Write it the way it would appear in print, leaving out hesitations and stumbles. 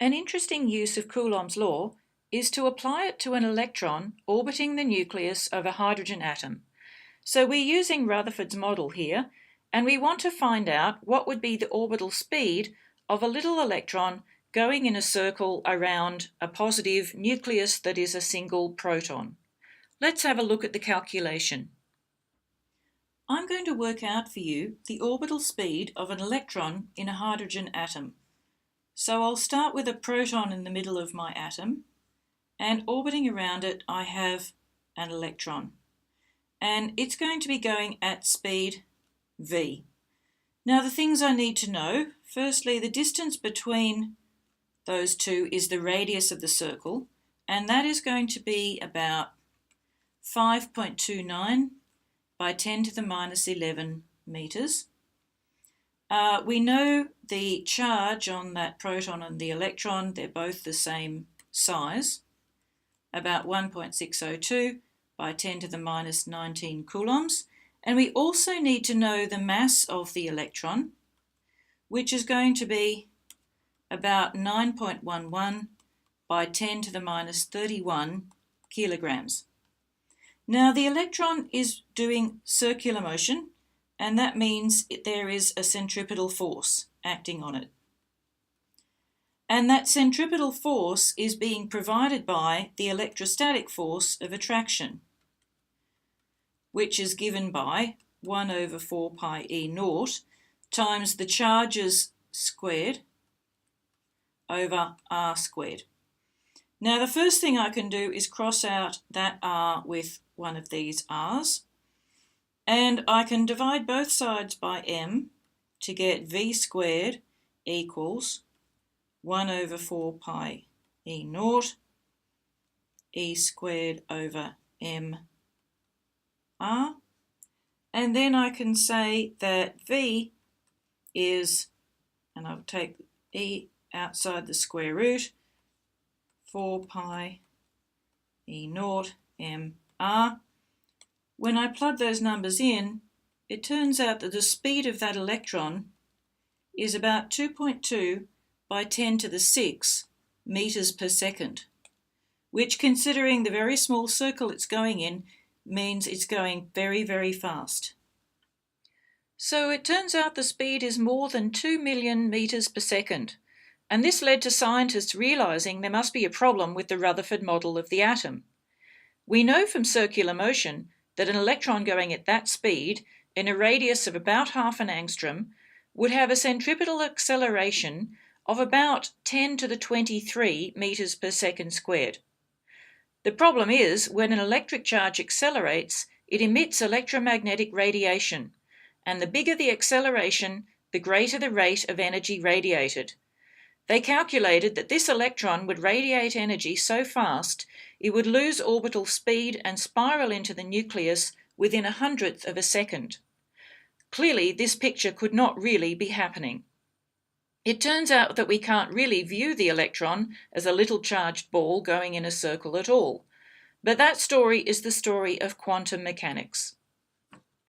An interesting use of Coulomb's law is to apply it to an electron orbiting the nucleus of a hydrogen atom. So we're using Rutherford's model here, and we want to find out what would be the orbital speed of a little electron going in a circle around a positive nucleus that is a single proton. Let's have a look at the calculation. I'm going to work out for you the orbital speed of an electron in a hydrogen atom. So I'll start with a proton in the middle of my atom, and orbiting around it I have an electron. And it's going to be going at speed v. Now the things I need to know, firstly the distance between those two is the radius of the circle, and that is going to be about 5.29 by 10 to the minus 11 meters. We know the charge on that proton and the electron, they're both the same size, about 1.602 by 10 to the minus 19 coulombs. And we also need to know the mass of the electron, which is going to be about 9.11 by 10 to the minus 31 kilograms. Now the electron is doing circular motion, and that means there is a centripetal force acting on it. And that centripetal force is being provided by the electrostatic force of attraction, which is given by 1 over 4 pi E naught times the charges squared over R squared. Now the first thing I can do is cross out that R with one of these R's, and I can divide both sides by m to get V squared equals 1 over 4 pi E naught E squared over m R, and then I can say that V is, and I'll take E outside the square root, 4 pi E naught m R. When I plug those numbers in, it turns out that the speed of that electron is about 2.2 by 10 to the 6 meters per second, which, considering the very small circle it's going in, means it's going very, very fast. So it turns out the speed is more than 2 million meters per second, and this led to scientists realizing there must be a problem with the Rutherford model of the atom. We know from circular motion that an electron going at that speed in a radius of about half an angstrom would have a centripetal acceleration of about 10 to the 23 meters per second squared. The problem is, when an electric charge accelerates, it emits electromagnetic radiation, and the bigger the acceleration, the greater the rate of energy radiated. They calculated that this electron would radiate energy so fast it would lose orbital speed and spiral into the nucleus within 1/100th of a second. Clearly, this picture could not really be happening. It turns out that we can't really view the electron as a little charged ball going in a circle at all. But that story is the story of quantum mechanics.